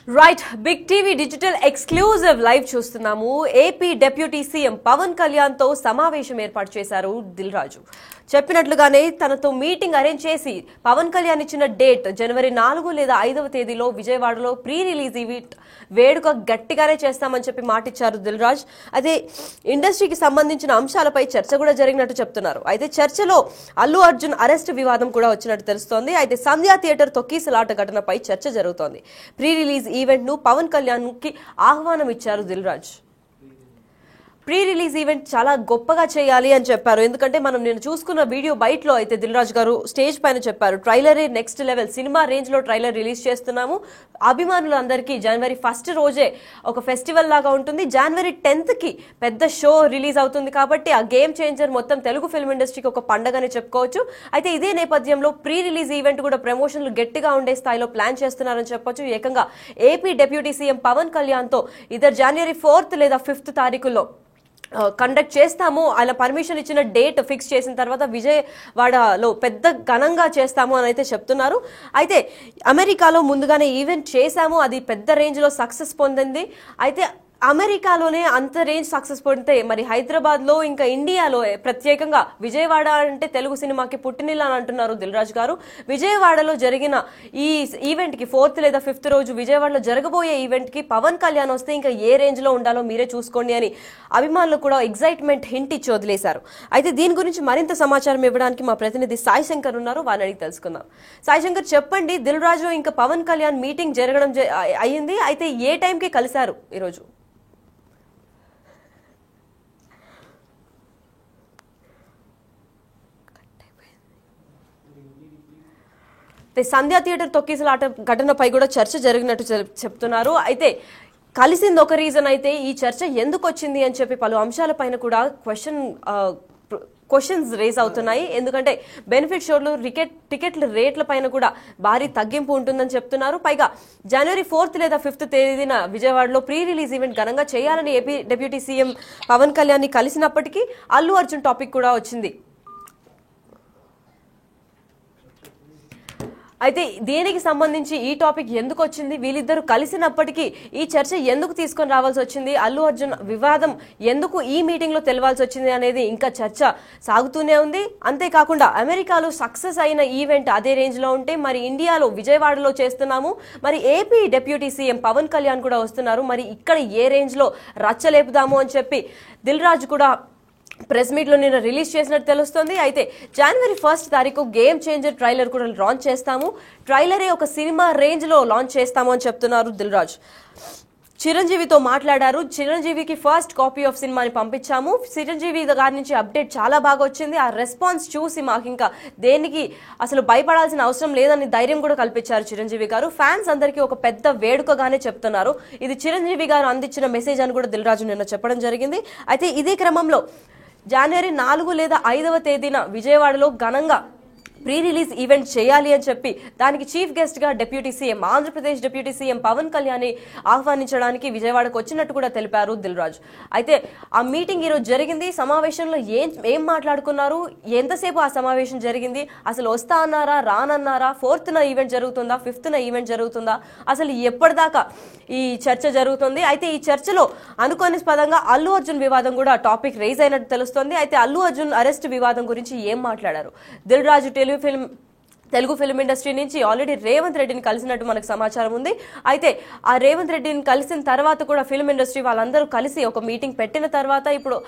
Right big TV digital exclusive live చూస్తున్నాము. AP deputy CM Pawan Kalyan తో సమావేశం ఏర్పాటు చేశారు దిల్ రాజు. చెప్పినట్లుగానే తనతో మీటింగ్ అరేంజ్ చేసి పవన్ కళ్యాణ్ ఇచ్చిన డేట్ జనవరి 4 లేదా 5వ తేదీలో విజయవాడలో ప్రీ రిలీజ్ ఈవెంట్ వేడుక గట్టిగానే చేస్తామని చెప్పి మాటిచ్చారు దిల్ రాజ్. అయితే ఇండస్ట్రీకి సంబంధించిన అంశాలపై చర్చ కూడా జరిగినట్టు చెప్తున్నారు. అయితే చర్చలో అల్లు అర్జున్ అరెస్ట్ వివాదం కూడా వచ్చినట్టు తెలుస్తోంది. అయితే సంధ్యా థియేటర్ తొక్కిసలాట ఘటనపై చర్చ జరుగుతోంది. ప్రీ రిలీజ్ ఈవెంట్ ను పవన్ కళ్యాణ్ కి ఆహ్వానం ఇచ్చారు Dil Raj. Pre release event చాలా గొప్పగా చేయాలి అని చెప్పారు. ఎందుకంటే మనం నేను చూసుకున్న వీడియో బయటలో అయితే దిల్ రాజు గారు స్టేజ్ పైన చెప్పారు, ట్రైలరే నెక్స్ట్ లెవెల్, సినిమా రేంజ్ లో ట్రైలర్ రిలీజ్ చేస్తున్నాము. అభిమానులందరికీ జనవరి 1 రోజే ఒక ఫెస్టివల్ లాగా ఉంటుంది. జనవరి 10th కి పెద్ద షో రిలీజ్ అవుతుంది కాబట్టి ఆ గేమ్ చేంజర్ మొత్తం తెలుగు ఫిల్మ్ ఇండస్ట్రీకి ఒక పండగని చెప్పుకోవచ్చు. అయితే ఇదే నేపథ్యంలో ప్రీ రిలీజ్ ఈవెంట్ కూడా ప్రమోషన్లు గట్టిగా ఉండే స్థాయిలో ప్లాన్ చేస్తున్నారని చెప్పొచ్చు. ఏకంగా AP deputy CM Pawan Kalyan తో ఇద్దరు జనవరి 4th లేదా 5th తారీఖుల్లో కండక్ట్ చేస్తాము, ఆయన పర్మిషన్ ఇచ్చిన డేట్ ఫిక్స్ చేసిన తర్వాత విజయవాడలో పెద్ద ఘనంగా చేస్తాము అని అయితే చెప్తున్నారు. అయితే అమెరికాలో ముందుగానే ఈవెంట్ చేశాము, అది పెద్ద రేంజ్ లో సక్సెస్ పొందింది. అయితే అమెరికాలోనే అంత రేంజ్ సక్సెస్ పొందితే మరి హైదరాబాద్ లో ఇంకా ఇండియాలో ప్రత్యేకంగా విజయవాడ అంటే తెలుగు సినిమాకి పుట్టినిల్లు అని అంటున్నారు దిల్ రాజు గారు. విజయవాడలో జరిగిన ఈ ఈవెంట్ కి 4th లేదా 5th రోజు విజయవాడలో జరగబోయే ఈవెంట్ కి పవన్ కళ్యాణ్ వస్తే ఇంకా ఏ రేంజ్ లో ఉండాలో మీరే చూసుకోండి అని అభిమానులు కూడా ఎగ్జైట్మెంట్ హింట్ ఇచ్చి వదిలేశారు. అయితే దీని గురించి మరింత సమాచారం ఇవ్వడానికి మా ప్రతినిధి సాయి శంకర్ ఉన్నారు, వారిని అడిగి తెలుసుకుందాం. సాయి శంకర్, చెప్పండి, దిల్ రాజు ఇంకా పవన్ కళ్యాణ్ మీటింగ్ జరగడం అయ్యింది. అయితే ఏ టైంకి కలిశారు ఈరోజు? సంధ్యా థియేటర్ తొక్కిసలాట ఘటనపై కూడా చర్చ జరిగినట్టు చెప్తున్నారు. అయితే కలిసింది ఒక రీజన్, అయితే ఈ చర్చ ఎందుకు వచ్చింది అని చెప్పి పలు అంశాలపైన కూడా క్వశ్చన్స్ రేజ్ అవుతున్నాయి. ఎందుకంటే బెనిఫిట్ షోలు టికెట్ల రేట్ల పైన కూడా భారీ తగ్గింపు ఉంటుందని చెప్తున్నారు. పైగా జనవరి 4th లేదా 5th తేదీన విజయవాడలో ప్రీ రిలీజ్ ఈవెంట్ ఘనంగా చేయాలని AP deputy CM Pawan Kalyan ని కలిసినప్పటికీ అల్లు అర్జున్ టాపిక్ కూడా వచ్చింది. అయితే దీనికి సంబంధించి ఈ టాపిక్ ఎందుకు వచ్చింది, వీళ్ళిద్దరూ కలిసినప్పటికీ ఈ చర్చ ఎందుకు తీసుకొని రావాల్సి వచ్చింది, అల్లు అర్జున్ వివాదం ఎందుకు ఈ మీటింగ్ లో తెలవాల్సి వచ్చింది అనేది ఇంకా చర్చ సాగుతూనే ఉంది. అంతేకాకుండా అమెరికాలో సక్సెస్ అయిన ఈవెంట్ అదే రేంజ్ లో ఉంటే మరి ఇండియాలో విజయవాడలో చేస్తున్నాము, మరి AP deputy CM Pawan Kalyan కూడా వస్తున్నారు, మరి ఇక్కడ ఏ రేంజ్ లో రచ్చలేపుదాము అని చెప్పి దిల్ రాజు కూడా ప్రెస్ మీట్ లో నిన్న రిలీజ్ చేసినట్టు తెలుస్తుంది. అయితే జనవరి 1 తారీఖు గేమ్ చేంజర్ ట్రైలర్ కూడా లాంచ్ చేస్తాము, ట్రైలరే ఒక సినిమా రేంజ్ లో లాంచ్ చేస్తాము అని చెప్తున్నారు దిల్ రాజు. చిరంజీవితో మాట్లాడారు, చిరంజీవికి ఫస్ట్ కాపీ ఆఫ్ సినిమాని పంపించాము, చిరంజీవి గారి నుంచి అప్డేట్ చాలా బాగా వచ్చింది, ఆ రెస్పాన్స్ చూసి మాకు ఇంకా దేనికి అసలు భయపడాల్సిన అవసరం లేదని ధైర్యం కూడా కల్పించారు చిరంజీవి గారు. ఫ్యాన్స్ అందరికీ ఒక పెద్ద వేడుకగానే చెప్తున్నారు, ఇది చిరంజీవి గారు అందించిన మెసేజ్ అని కూడా దిల్ రాజు నిన్న చెప్పడం జరిగింది. అయితే ఇదే క్రమంలో జనవరి 4 లేదా 5వ తేదీన విజయవాడలో ఘనంగా ప్రీ రిలీజ్ ఈవెంట్ చేయాలి అని చెప్పి దానికి చీఫ్ గెస్ట్ గా deputy CM, Andhra Pradesh deputy CM Pawan Kalyan ఆహ్వానించడానికి విజయవాడకు వచ్చినట్టు కూడా తెలిపారు దిల్ రాజు. అయితే ఆ మీటింగ్ ఈరోజు జరిగింది. సమావేశంలో ఏం మాట్లాడుకున్నారు, ఎంతసేపు ఆ సమావేశం జరిగింది, అసలు వస్తా అన్నారా, రానన్నారా, 4th ఈవెంట్ జరుగుతుందా, 5th ఈవెంట్ జరుగుతుందా, అసలు ఎప్పటిదాకా ఈ చర్చ జరుగుతుంది. అయితే ఈ చర్చలో అనుకోని పదంగా అల్లు అర్జున్ వివాదం కూడా టాపిక్ రైజ్ అయినట్టు తెలుస్తోంది. అయితే అల్లు అర్జున్ అరెస్ట్ వివాదం గురించి ఏం మాట్లాడారు దిల్ రాజు? తెలుగు ఫిల్మ్ ఇండస్ట్రీ నుంచి ఆల్రెడీ రేవంత్ రెడ్డిని కలిసినట్టు మనకు సమాచారం ఉంది. అయితే ఆ రేవంత్ రెడ్డిని కలిసిన తర్వాత కూడా ఫిల్మ్ ఇండస్ట్రీ వాళ్ళందరూ కలిసి ఒక మీటింగ్ పెట్టిన తర్వాత ఇప్పుడు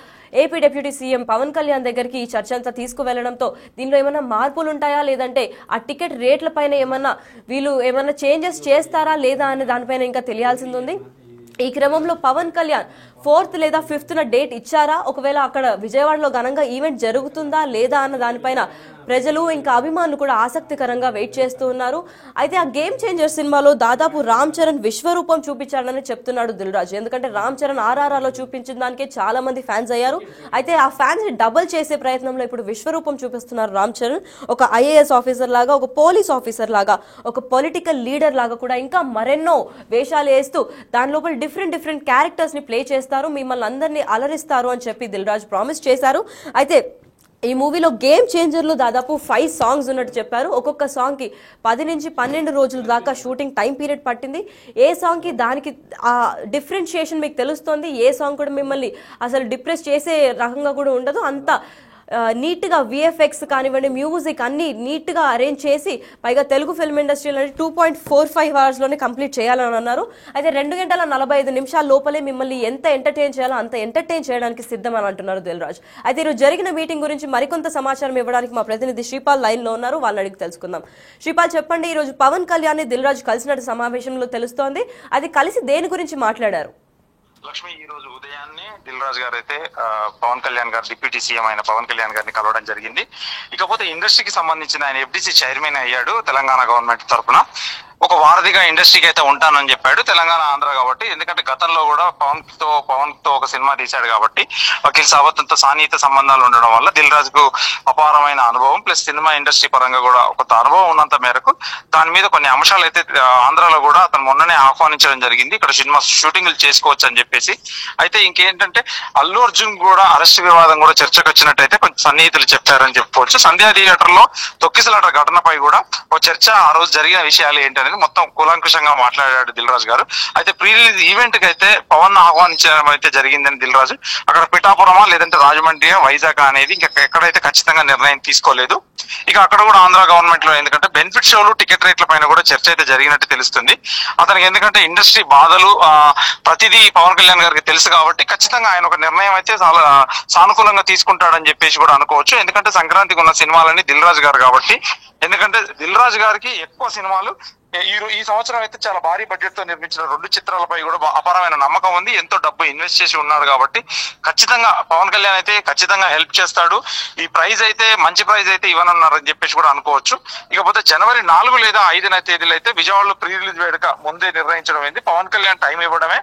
AP deputy CM Pawan Kalyan దగ్గరికి ఈ చర్చ అంతా తీసుకువెళ్లడంతో దీనిలో ఏమైనా మార్పులు ఉంటాయా, లేదంటే ఆ టికెట్ రేట్ల పైన వీళ్ళు ఏమైనా చేంజెస్ చేస్తారా లేదా అనే దానిపైన ఇంకా తెలియాల్సింది ఉంది. ఈ క్రమంలో పవన్ కళ్యాణ్ 4th లేదా 5th డేట్ ఇచ్చారా, ఒకవేళ అక్కడ విజయవాడలో ఘనంగా ఈవెంట్ జరుగుతుందా లేదా అన్న దానిపైన ప్రజలు ఇంకా అభిమానులు కూడా ఆసక్తికరంగా వెయిట్ చేస్తూ ఉన్నారు. అయితే ఆ గేమ్ చేంజర్ సినిమాలో దాదాపు రామ్ చరణ్ విశ్వరూపం చూపించాడని చెప్తున్నాడు దిల్ రాజు. ఎందుకంటే రామ్ చరణ్ ఆర్ఆర్ఆర్లో చూపించిన దానికే చాలా మంది ఫ్యాన్స్ అయ్యారు. అయితే ఆ ఫ్యాన్స్ ని డబుల్ చేసే ప్రయత్నంలో ఇప్పుడు విశ్వరూపం చూపిస్తున్నారు రామ్ చరణ్. ఒక ఐఏఎస్ ఆఫీసర్ లాగా, ఒక పోలీస్ ఆఫీసర్ లాగా, ఒక పొలిటికల్ లీడర్ లాగా కూడా ఇంకా మరెన్నో వేషాలు వేస్తూ దాని లోపల డిఫరెంట్ క్యారెక్టర్స్ ని ప్లే చేస్తారు, మిమ్మల్ని అందరినీ అలరిస్తారు అని చెప్పి దిల్ రాజు ప్రామిస్ చేశారు. అయితే ఈ మూవీలో గేమ్ చేంజర్లు దాదాపు 5 సాంగ్స్ ఉన్నట్టు చెప్పారు. ఒక్కొక్క సాంగ్ కి 10 నుంచి 12 రోజుల దాకా షూటింగ్ టైం పీరియడ్ పట్టింది. ఏ సాంగ్ కి దానికి ఆ డిఫరెన్షియేషన్ మీకు తెలుస్తోంది. ఏ సాంగ్ కూడా మిమ్మల్ని అసలు డిప్రెస్ చేసే రకంగా కూడా ఉండదు. అంత నీట్గా విఎఫ్ఎక్స్ కానివ్వండి, మ్యూజిక్ అన్ని నీట్గా అరేంజ్ చేసి పైగా తెలుగు ఫిల్మ్ ఇండస్ట్రీలో 2.45 అవర్స్లోనే కంప్లీట్ చేయాలని అన్నారు. అయితే 2 గంటల 45 నిమిషాల లోపలే మిమ్మల్ని ఎంత ఎంటర్టైన్ చేయాలో అంత ఎంటర్టైన్ చేయడానికి సిద్ధం అని అంటున్నారు దిల్ రాజు. అయితే ఈరోజు జరిగిన మీటింగ్ గురించి మరికొంత సమాచారం ఇవ్వడానికి మా ప్రతినిధి శ్రీపాల్ లైన్లో ఉన్నారు. వాళ్ళని అడిగి తెలుసుకుందాం. శ్రీపాల్, చెప్పండి, ఈరోజు పవన్ కళ్యాణ్ దిల్ రాజు కలిసినట్టు సమావేశంలో తెలుస్తోంది. అది కలిసి దేని గురించి మాట్లాడారు? లక్ష్మి, ఈ రోజు ఉదయాన్నే దిల్ రాజు గారు అయితే పవన్ కళ్యాణ్ గారు డిప్యూటీ సీఎం అయిన పవన్ కళ్యాణ్ గారిని కలవడం జరిగింది. ఇకపోతే ఇండస్ట్రీకి సంబంధించిన ఆయన ఎఫ్డీసీ చైర్మన్ అయ్యాడు తెలంగాణ గవర్నమెంట్ తరఫున. ఒక వారధిగా ఇండస్ట్రీకి అయితే ఉంటానని చెప్పాడు. తెలంగాణ ఆంధ్ర కాబట్టి, ఎందుకంటే గతంలో కూడా పవన్ తో ఒక సినిమా తీశాడు కాబట్టి వకీల్ సాబత్తో సాన్నిహిత సంబంధాలు ఉండడం వల్ల దిల్ రాజుకు అపారమైన అనుభవం ప్లస్ సినిమా ఇండస్ట్రీ పరంగా కూడా ఒక అనుభవం ఉన్నంత మేరకు దాని మీద కొన్ని అంశాలు అయితే ఆంధ్రాలో కూడా అతను మొన్ననే ఆహ్వానించడం జరిగింది. ఇక్కడ సినిమా షూటింగ్లు చేసుకోవచ్చు అని చెప్పేసి. అయితే ఇంకేంటంటే అల్లు అర్జున్ కూడా అరెస్ట్ వివాదం కూడా చర్చకు వచ్చినట్టయితే కొంచెం సన్నిహితులు చెప్పారని చెప్పుకోవచ్చు. సంధ్యా థియేటర్ లో తొక్కిసలాట ఘటనపై కూడా ఒక చర్చ ఆ రోజు జరిగిన విషయాలు ఏంటనేది మొత్తం కూలంకుషంగా మాట్లాడాడు దిల్ రాజు గారు. అయితే ప్రీ రిలీజ్ ఈవెంట్ కి అయితే పవన్ ఆహ్వానించడం అయితే జరిగిందని దిల్ రాజు అక్కడ పిఠాపురమా లేదంటే రాజమండ్రి, వైజాగ్ అనేది ఇంకా ఎక్కడైతే ఖచ్చితంగా నిర్ణయం తీసుకోలేదు. ఇక అక్కడ కూడా ఆంధ్ర గవర్నమెంట్ లో ఎందుకంటే బెనిఫిట్ షోలు, టికెట్ రేట్ల పైన కూడా చర్చ అయితే జరిగినట్టు తెలుస్తుంది. అతనికి ఎందుకంటే ఇండస్ట్రీ బాధలు ప్రతిదీ పవన్ కళ్యాణ్ గారికి తెలుసు కాబట్టి ఖచ్చితంగా ఆయన ఒక నిర్ణయం అయితే చాలా సానుకూలంగా తీసుకుంటాడని చెప్పేసి కూడా అనుకోవచ్చు. ఎందుకంటే సంక్రాంతికి ఉన్న సినిమాలని దిల్ రాజు గారు కాబట్టి, ఎందుకంటే దిల్ రాజు గారికి ఎక్కువ సినిమాలు ఈ సంవత్సరం అయితే చాలా భారీ బడ్జెట్ తో నిర్మించిన 2 చిత్రాలపై కూడా అపారమైన నమ్మకం ఉంది. ఎంతో డబ్బు ఇన్వెస్ట్ చేసి ఉన్నాడు కాబట్టి ఖచ్చితంగా పవన్ కళ్యాణ్ అయితే ఖచ్చితంగా హెల్ప్ చేస్తాడు. ఈ ప్రైజ్ అయితే మంచి ప్రైజ్ అయితే ఇవ్వనున్నారని చెప్పేసి కూడా అనుకోవచ్చు. ఇకపోతే జనవరి 4 లేదా 5వ తేదీలో అయితే విజయవాడలో ప్రీ రిలీజ్ వేడుక ముందే నిర్ణయించడం అయింది. పవన్ కళ్యాణ్ టైం ఇవ్వడమే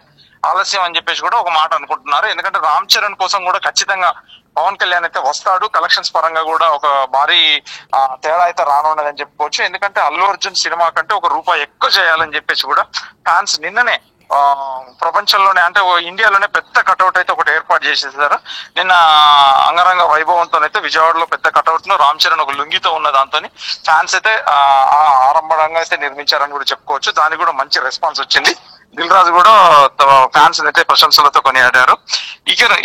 ఆలస్యం అని చెప్పేసి కూడా ఒక మాట అనుకుంటున్నారు. ఎందుకంటే రామ్ చరణ్ కోసం కూడా ఖచ్చితంగా పవన్ కళ్యాణ్ అయితే వస్తాడు. కలెక్షన్స్ పరంగా కూడా ఒక భారీ తేడా అయితే రానున్నదని చెప్పుకోవచ్చు. ఎందుకంటే అల్లు అర్జున్ సినిమా కంటే ₹1 ఎక్కువ చేయాలని చెప్పేసి కూడా ఫ్యాన్స్ నిన్ననే ప్రపంచంలోనే అంటే ఇండియాలోనే పెద్ద కటౌట్ అయితే ఒకటి ఏర్పాటు చేసేసారు. నిన్న అంగరంగ వైభవంతో అయితే విజయవాడలో పెద్ద కటౌట్ ను రామ్ చరణ్ ఒక లుంగితో ఉన్న దాంతో ఫ్యాన్స్ అయితే ఆరంభంగా అయితే నిర్మించారని కూడా చెప్పుకోవచ్చు. దానికి కూడా మంచి రెస్పాన్స్ వచ్చింది. దిల్ రాజు కూడా ఫ్యాన్స్ అయితే ప్రశంసలతో కొనియాడారు.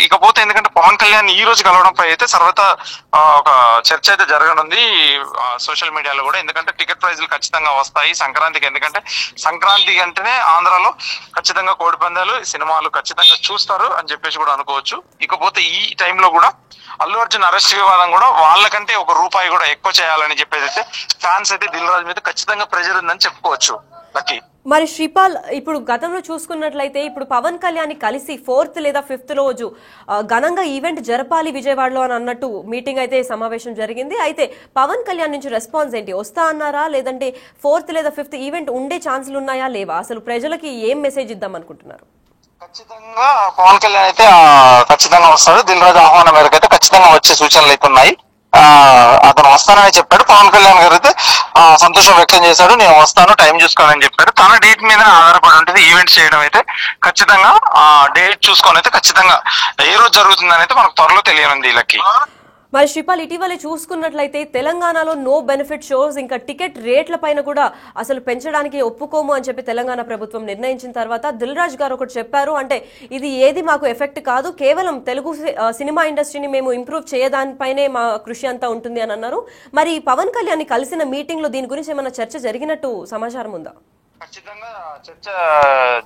ఇకపోతే ఎందుకంటే పవన్ కళ్యాణ్ ఈ రోజు కలవడంపై అయితే సర్వత ఒక చర్చ అయితే జరగనుంది సోషల్ మీడియాలో కూడా. ఎందుకంటే టికెట్ ప్రైజులు ఖచ్చితంగా వస్తాయి సంక్రాంతికి. ఎందుకంటే సంక్రాంతి అంటేనే ఆంధ్రాలో ఖచ్చితంగా కోడి పందాలు, సినిమాలు ఖచ్చితంగా చూస్తారు అని చెప్పేసి కూడా అనుకోవచ్చు. ఇకపోతే ఈ టైంలో కూడా అల్లు అర్జున్ అరెస్ట్ వివాదం కూడా వాళ్ళకంటే ₹1 కూడా ఎక్కువ చేయాలని చెప్పేసి అయితే ఫ్యాన్స్ అయితే దిల్ రాజు మీద ఖచ్చితంగా ప్రెజర్ ఉందని చెప్పుకోవచ్చు. లక్కీ, మరి శ్రీపాల్, ఇప్పుడు గతంలో చూసుకున్నట్లయితే ఇప్పుడు పవన్ కళ్యాణ్ కలిసి 4th లేదా 5th రోజు ఘనంగా ఈవెంట్ జరపాలి విజయవాడలో అని అన్నట్టు మీటింగ్ అయితే సమావేశం జరిగింది. అయితే పవన్ కళ్యాణ్ నుంచి రెస్పాన్స్ ఏంటి? వస్తా అన్నారా, లేదంటే 4th లేదా 5th ఈవెంట్ ఉండే ఛాన్సులు ఉన్నాయా లేవా? అసలు ప్రజలకి ఏం మెసేజ్ ఇద్దాం అనుకుంటున్నారు? ఖచ్చితంగా పవన్ కళ్యాణ్ అయితే ఖచ్చితంగా వస్తాడు. దిల్ రాజు ఆహ్వానం మేరకు అయితే ఖచ్చితంగా వచ్చే సూచనలు అయితే ఉన్నాయి. అతను వస్తానని చెప్పాడు. పవన్ కళ్యాణ్ గారు అయితే సంతోషం వ్యక్తం చేశాడు. నేను వస్తాను, టైం చూసుకోవాలని చెప్పారు. తన డేట్ మీద ఆధారపడి ఉంటుంది ఈవెంట్ చేయడం అయితే. ఖచ్చితంగా డేట్ చూసుకొని అయితే ఖచ్చితంగా ఏ రోజు జరుగుతుందని అయితే మనకు త్వరలో తెలియనుంది వీళ్ళకి. మరి శ్రీపాల్, ఇటీవల చూసుకున్నట్లయితే తెలంగాణలో నో బెనిఫిట్ షోస్ ఇంకా టికెట్ రేట్ల పైన కూడా అసలు పెంచడానికి ఒప్పుకోము అని చెప్పి తెలంగాణ ప్రభుత్వం నిర్ణయించిన తర్వాత దిల్ రాజు గారు ఒకటి చెప్పారు. అంటే ఇది ఏది మాకు ఎఫెక్ట్ కాదు, కేవలం తెలుగు సినిమా ఇండస్ట్రీని మేము ఇంప్రూవ్ చేయడానిపైనే మా కృషి అంతా ఉంటుంది అని అన్నారు. మరి పవన్ కళ్యాణ్ కలిసిన మీటింగ్ లో దీని గురించి ఏమైనా చర్చ జరిగినట్టు సమాచారం ఉందా? ఖచ్చితంగా చర్చ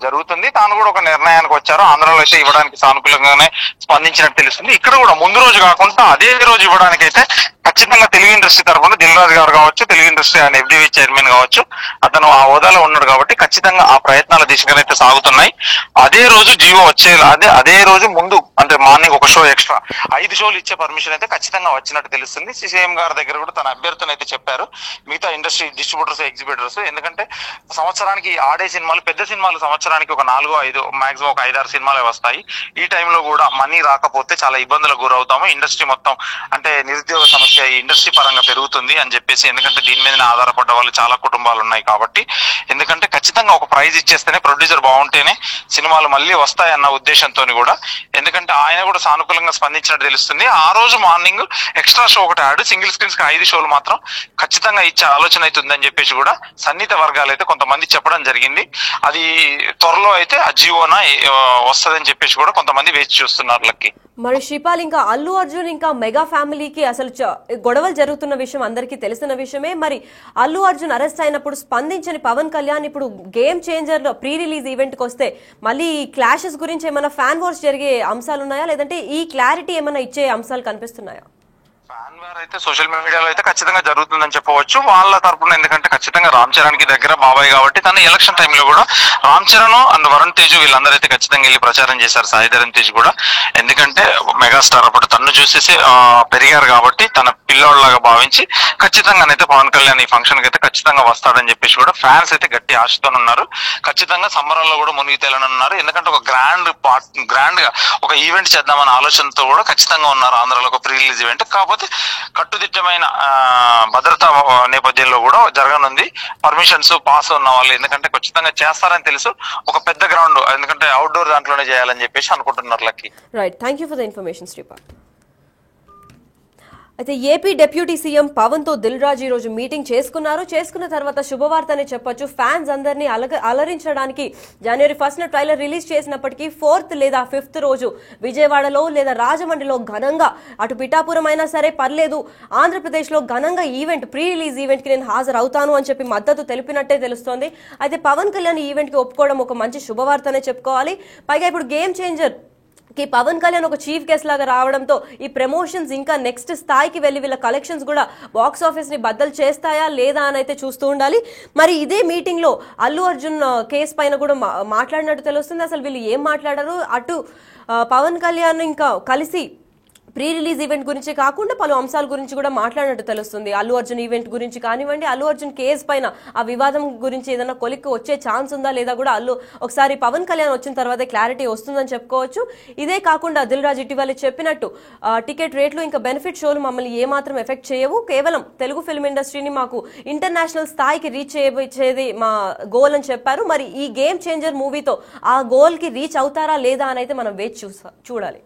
జరుగుతుంది. తాను కూడా ఒక నిర్ణయానికి వచ్చారు. ఆంధ్రలో అయితే ఇవ్వడానికి సానుకూలంగానే స్పందించినట్టు తెలుస్తుంది. ఇక్కడ కూడా ముందు రోజు కాకుండా అదే రోజు ఇవ్వడానికి అయితే ఖచ్చితంగా తెలుగు ఇండస్ట్రీ తరఫున దిల్ రాజు గారు కావచ్చు, తెలుగు ఇండస్ట్రీ ఆయన ఎఫ్డీవీ చైర్మన్ కావచ్చు, అతను ఆ హోదాలో ఉన్నాడు కాబట్టి ఖచ్చితంగా ఆ ప్రయత్నాల దిశగానైతే సాగుతున్నాయి. అదే రోజు జీవో వచ్చేలా అదే రోజు ముందు అంటే మార్నింగ్ ఒక షో ఎక్స్ట్రా 5 షోలు ఇచ్చే పర్మిషన్ అయితే ఖచ్చితంగా వచ్చినట్టు తెలుస్తుంది. సీఎం గారి దగ్గర కూడా తన అభ్యర్థన అయితే చెప్పారు మిగతా ఇండస్ట్రీ డిస్ట్రిబ్యూటర్స్, ఎగ్జిబిటర్స్. ఎందుకంటే సంవత్సరానికి ఆడే సినిమాలు, పెద్ద సినిమాలు సంవత్సరానికి ఒక 4-5 మాక్సిమం ఒక 5-6 సినిమాలే వస్తాయి. ఈ టైంలో కూడా మనీ రాకపోతే చాలా ఇబ్బందులకు గురవుతాము. ఇండస్ట్రీ మొత్తం అంటే నిరుద్యోగ సమస్య ఇండస్ట్రీ పరంగా పెరుగుతుంది అని చెప్పేసి, ఎందుకంటే దీని మీద ఆధారపడ్డ వాళ్ళు చాలా కుటుంబాలు ఉన్నాయి కాబట్టి, ఎందుకంటే ఖచ్చితంగా ఒక ప్రైజ్ ఇచ్చేస్తేనే, ప్రొడ్యూసర్ బాగుంటేనే సినిమాలు మళ్ళీ వస్తాయన్న ఉద్దేశంతో కూడా, ఎందుకంటే ఆయన కూడా సానుకూలంగా స్పందించినట్టు తెలుస్తుంది. ఆ రోజు మార్నింగ్ ఎక్స్ట్రా షో ఒకటి ఆడు సింగిల్ స్క్రీన్స్ కి 5 షోలు మాత్రం ఖచ్చితంగా ఇచ్చే ఆలోచన అవుతుందని చెప్పేసి కూడా సన్నిహిత వర్గాలు అయితే కొంతమంది చెప్పడం జరిగింది. అది త్వరలో అయితే ఆ జీవోన వస్తుందని చెప్పేసి కూడా కొంతమంది వేచి చూస్తున్నారు. లక్కి మరి శ్రీపాల్, ఇంకా అల్లు అర్జున్ ఇంకా మెగా ఫ్యామిలీకి అసలు గొడవలు జరుగుతున్న విషయం అందరికీ తెలిసిన విషయమే. మరి అల్లు అర్జున్ అరెస్ట్ అయినప్పుడు స్పందించని పవన్ కళ్యాణ్ ఇప్పుడు game changer pre release event కి వస్తే మళ్ళీ ఈ క్లాషెస్ గురించి ఏమైనా ఫ్యాన్ వార్స్ జరిగే అంశాలు ఉన్నాయా, లేదంటే ఈ క్లారిటీ ఏమైనా ఇచ్చే అంశాలు కనిపిస్తున్నాయా? ఫ్యాన్ వార్ అయితే సోషల్ మీడియాలో అయితే ఖచ్చితంగా జరుగుతుందని చెప్పవచ్చు వాళ్ళ తరపున. ఎందుకంటే ఖచ్చితంగా రామ్ చరణ్ కి దగ్గర బాబాయ్ కాబట్టి, తన ఎలక్షన్ టైంలో కూడా రామ్ చరణ్ అండ్ వరుణ్ తేజ్ వీళ్ళందరూ అయితే ఖచ్చితంగా వెళ్ళి ప్రచారం చేశారు. సాయి ధరమ్ తేజ్ కూడా, ఎందుకంటే మెగాస్టార్ అప్పుడు తను చూసేసి పెరిగారు కాబట్టి తన పిల్లోళ్ళలాగా భావించి ఖచ్చితంగానైతే పవన్ కళ్యాణ్ ఈ ఫంక్షన్ కి అయితే ఖచ్చితంగా వస్తాడని చెప్పేసి కూడా ఫ్యాన్స్ అయితే గట్టి ఆశతో ఉన్నారు. ఖచ్చితంగా సంబరంలో కూడా మునిగి తేలనున్నారు. ఎందుకంటే ఒక గ్రాండ్ గా ఒక ఈవెంట్ చేద్దామన్న ఆలోచనతో కూడా ఖచ్చితంగా ఉన్నారు ఆంధ్రాలో ఒక ప్రీ రిలీజ్ ఈవెంట్. కాకపోతే కట్టుదిట్టమైన భద్రతా నేపథ్యంలో కూడా జరగనుంది. పర్మిషన్స్ పాస్ ఉన్న వాళ్ళు ఎందుకంటే ఖచ్చితంగా చేస్తారని తెలుసు. ఒక పెద్ద గ్రౌండ్, ఎందుకంటే అవుట్డోర్ దాంట్లోనే చేయాలని చెప్పేసి అనుకుంటున్నారు. Lucky right, thank you for the information Sripal. అయితే ఏపీ డిప్యూటీ సీఎం పవన్ తో దిల్ రాజు ఈ రోజు మీటింగ్ చేసుకున్న తర్వాత శుభవార్త అనే చెప్పొచ్చు. ఫ్యాన్స్ అందరినీ అలరించడానికి జనవరి 1న ట్రైలర్ రిలీజ్ చేసినప్పటికీ 4th లేదా 5th రోజు విజయవాడలో లేదా రాజమండ్రిలో ఘనంగా, అటు పిఠాపురం అయినా సరే పర్లేదు, ఆంధ్రప్రదేశ్ లో ఘనంగా ఈవెంట్, ప్రీ రిలీజ్ ఈవెంట్ కి నేను హాజరవుతాను అని చెప్పి మద్దతు తెలిపినట్టే తెలుస్తోంది. అయితే పవన్ కళ్యాణ్ ఈవెంట్ కి ఒప్పుకోవడం ఒక మంచి శుభవార్త అనే చెప్పుకోవాలి. పైగా ఇప్పుడు గేమ్ చేంజర్ కి పవన్ కళ్యాణ్ ఒక చీఫ్ గెస్ట్ లాగా రావడంతో ఈ ప్రమోషన్స్ ఇంకా నెక్స్ట్ స్థాయికి వెళ్లి వీళ్ళ కలెక్షన్స్ కూడా బాక్స్ ఆఫీస్ ని బద్దలు చేస్తాయా లేదా అని అయితే చూస్తూ ఉండాలి. మరి ఇదే మీటింగ్ లో అల్లు అర్జున్ కేసు పైన కూడా మాట్లాడినట్టు తెలుస్తుంది. అసలు వీళ్ళు ఏం మాట్లాడారు, అటు పవన్ కళ్యాణ్ ఇంకా కలిసి ప్రీ రిలీజ్ ఈవెంట్ గురించి కాకుండా పలు అంశాల గురించి కూడా మాట్లాడినట్టు తెలుస్తుంది. అల్లు అర్జున్ ఈవెంట్ గురించి కానివ్వండి, అల్లు అర్జున్ కేసు పైన ఆ వివాదం గురించి ఏదైనా కొలిక్కి వచ్చే ఛాన్స్ ఉందా లేదా కూడా ఒకసారి పవన్ కళ్యాణ్ వచ్చిన తర్వాత క్లారిటీ వస్తుందని చెప్పుకోవచ్చు. ఇదే కాకుండా దిల్ రాజు ఇటీవల చెప్పినట్టు టికెట్ రేట్లు ఇంకా బెనిఫిట్ షోలు మమ్మల్ని ఏమాత్రం ఎఫెక్ట్ చేయవు, కేవలం తెలుగు ఫిల్మ్ ఇండస్ట్రీని మాకు ఇంటర్నేషనల్ స్థాయికి రీచ్ చేయబోయేది మా గోల్ అని చెప్పారు. మరి ఈ గేమ్ చేంజర్ మూవీతో ఆ గోల్ కి రీచ్ అవుతారా లేదా అని అయితే మనం వేచి చూడాలి.